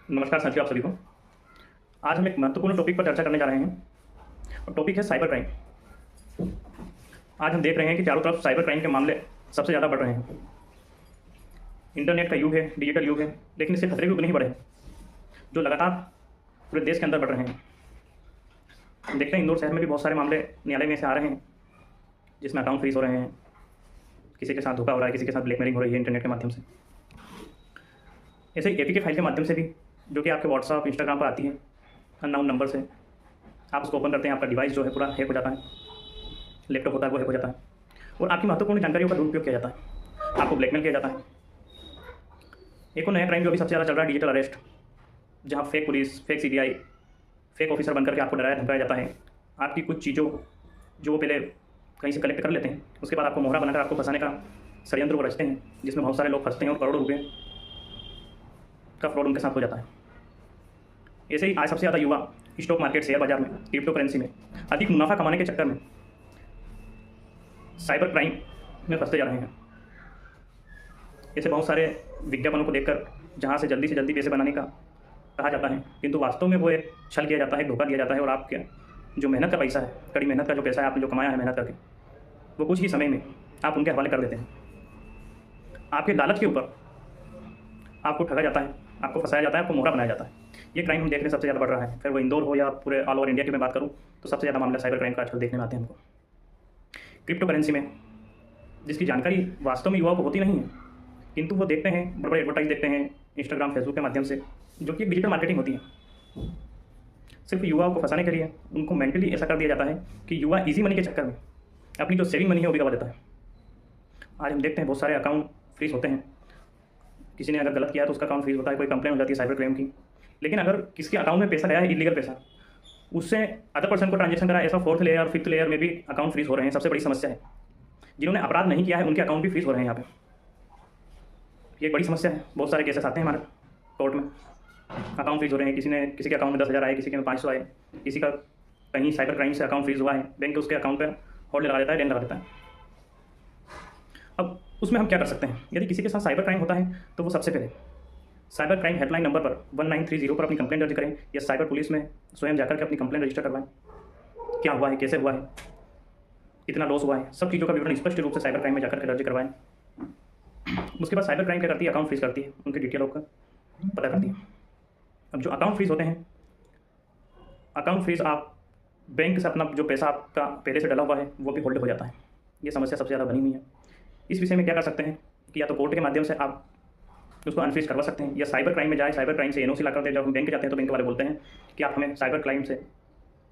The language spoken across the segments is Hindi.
नमस्कार साथियों, आप सभी को। आज हम एक महत्वपूर्ण टॉपिक पर चर्चा करने जा रहे हैं और टॉपिक है साइबर क्राइम। आज हम देख रहे हैं कि चारों तरफ साइबर क्राइम के मामले सबसे ज़्यादा बढ़ रहे हैं। इंटरनेट का युग है, डिजिटल युग है, लेकिन इससे खतरे भी उतने ही बढ़े हैं जो लगातार पूरे देश के अंदर बढ़ रहे हैं। हम देखते हैं इंदौर शहर में भी बहुत सारे मामले न्यायालय में से आ रहे हैं जिसमें अकाउंट फ्रीज हो रहे हैं, किसी के साथ धोखा हो रहा है, किसी के साथ ब्लैकमेलिंग हो रही है इंटरनेट के माध्यम से। ऐसे ही एपीके फाइल के माध्यम से भी, जो कि आपके व्हाट्सअप इंस्टाग्राम पर आती है अननाउन नंबर से, आप उसको ओपन करते हैं, आपका डिवाइस जो है पूरा हैक हो जाता है, लैपटॉप होता है वो हैक हो जाता है और आपकी महत्वपूर्ण जानकारियों का दुरुपयोग किया जाता है, आपको ब्लैकमेल किया जाता है। एक और नया क्राइम जो अभी सबसे ज़्यादा चल रहा है, डिजिटल अरेस्ट, जहाँ fake police, fake CBI, fake officer बनकर के आपको डराया धमकाया जाता है। आपकी कुछ चीज़ों जो वो पहले कहीं से कलेक्ट कर लेते हैं, उसके बाद आपको मोहरा बनाकर आपको फंसाने का षड्यंत्र वो रचते हैं, जिसमें बहुत सारे लोग फंसते हैं और करोड़ों रुपये का फ्रॉड उनके साथ हो जाता है। ऐसे ही आज सबसे ज़्यादा युवा स्टॉक मार्केट, शेयर बाजार में, क्रिप्टो करेंसी में अधिक मुनाफा कमाने के चक्कर में साइबर क्राइम में फंसते जा रहे हैं। ऐसे बहुत सारे विज्ञापनों को देखकर जहां से जल्दी पैसे बनाने का कहा जाता है, किंतु वास्तव में वो एक छल किया जाता है, धोखा दिया जाता है और आपके जो मेहनत का पैसा है, कड़ी मेहनत का जो पैसा है, आपने जो कमाया है मेहनत करके, वो कुछ ही समय में आप उनके हवाले कर देते हैं। आपके लालच के ऊपर आपको ठगा जाता है, आपको फंसाया जाता है, आपको मोहरा बनाया जाता है। ये क्राइम हम देख रहे हैं सबसे ज़्यादा बढ़ रहा है, फिर वो इंदौर हो या पूरे ऑल ओवर इंडिया की मैं बात करूँ तो सबसे ज़्यादा मामला साइबर क्राइम का आजकल देखने में आते हैं हमको। क्रिप्टो करेंसी में जिसकी जानकारी वास्तव में युवाओं को होती नहीं है, किंतु वो देखते हैं, बड़े बड़े एडवर्टाइज देखते हैं इंस्टाग्राम, फेसबुक के माध्यम से, जो कि डिजिटल मार्केटिंग होती है। सिर्फ युवाओं को फंसाने के लिए उनको मेंटली ऐसा कर दिया जाता है कि युवा इजी मनी के चक्कर में अपनी जो सेविंग मनी है वो भी गवा देता है। आज हम देखते हैं बहुत सारे अकाउंट फ्रीज होते हैं, किसी ने अगर गलत किया है तो उसका अकाउंट फ्रीज होता है, कोई कंप्लेन हो जाती है साइबर क्राइम की। लेकिन अगर किसके अकाउंट में पैसा गया है, इलीगल पैसा, उससे अदर पर्सन को ट्रांजेक्शन करा, ऐसा फोर्थ लेयर और फिफ्थ लेयर में भी अकाउंट फ्रीज हो रहे हैं। सबसे बड़ी समस्या है, जिन्होंने अपराध नहीं किया है उनके अकाउंट भी फ्रीज हो रहे हैं यहाँ पे। ये एक बड़ी समस्या है, बहुत सारे केसेस आते हैं हमारे कोर्ट में, अकाउंट फ्रीज हो रहे हैं। किसी के अकाउंट में 10,000 आए, किसी के में 500 आए, किसी का कहीं साइबर क्राइम से अकाउंट फ्रीज हुआ है, बैंक उसके अकाउंट पर होल्ड लगा देता है, डेन लगा देता है। अब उसमें हम क्या कर सकते हैं? यदि किसी के साथ साइबर क्राइम होता है तो वो सबसे पहले साइबर क्राइम हेल्पलाइन नंबर पर 1930 पर अपनी कंप्लेंट दर्ज करें या साइबर पुलिस में स्वयं जाकर के अपनी कंप्लेंट रजिस्टर करवाएं। क्या हुआ है, कैसे हुआ है, कितना लॉस हुआ है, सब चीज़ों का विवरण स्पष्ट रूप से साइबर क्राइम में जाकर के दर्ज करवाएं। उसके बाद साइबर क्राइम क्या करती है, अकाउंट फ्रीज करती है, उनकी डिटेल का पता करती है। अब जो अकाउंट फ्रीज होते हैं, अकाउंट फ्रीज आप बैंक से अपना जो पैसा आपका पहले से डला हुआ है वो भी होल्ड हो जाता है। ये समस्या सबसे ज़्यादा बनी हुई है। इस विषय में क्या कर सकते हैं कि या तो कोर्ट के माध्यम से आप उसको अनफ्रीज करवा सकते हैं, या साइबर क्राइम में जाए, साइबर क्राइम से एनओसी ला कर दे। जब हम बैंक जाते हैं तो बैंक वाले बोलते हैं कि आप हमें साइबर क्राइम से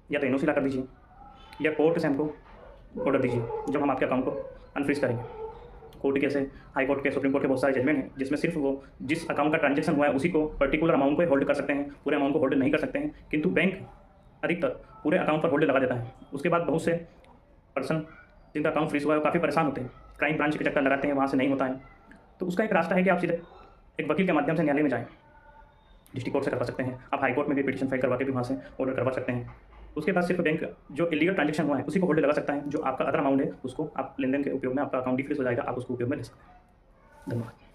या तो एनओसी ला कर दीजिए या कोर्ट से हमको ऑर्डर दीजिए, जब हम आपके अकाउंट को अनफ्रीज करेंगे। कोर्ट के, हाई कोर्ट के, सुप्रीम कोर्ट के बहुत सारे जजमेंट हैं जिसमें सिर्फ वो जिस अकाउंट का ट्रांजेक्शन हुआ है उसी को, पर्टिकुलर अमाउंट को होल्ड कर सकते हैं, पूरे अमाउंट को होल्ड नहीं कर सकते हैं। किंतु बैंक अधिकतर पूरे अकाउंट पर होल्ड लगा देता है। उसके बाद बहुत से पर्सन जिनका अकाउंट फ्रीज हुआ है वो काफ़ी परेशान होते हैं, क्राइम ब्रांच के चक्कर लगाते हैं, वहाँ से नहीं होता है। तो उसका एक रास्ता है कि आप सीधे एक वकील के माध्यम से न्यायालय में जाएं, डिस्ट्रिक्ट कोर्ट से करवा सकते हैं, आप हाई कोर्ट में भी पिटीशन फाइल करवा के भी वहाँ से ऑर्डर करवा सकते हैं। उसके बाद सिर्फ बैंक जो इलीगल ट्रांजेक्शन हुआ है उसी को होल्ड लगा सकता है, जो आपका अदर अमाउंट है उसको आप लेन देन के उपयोग में, आपका अकाउंट फ्रीज हो जाएगा, आप उसको उपयोग में ले सकते हैं। धन्यवाद।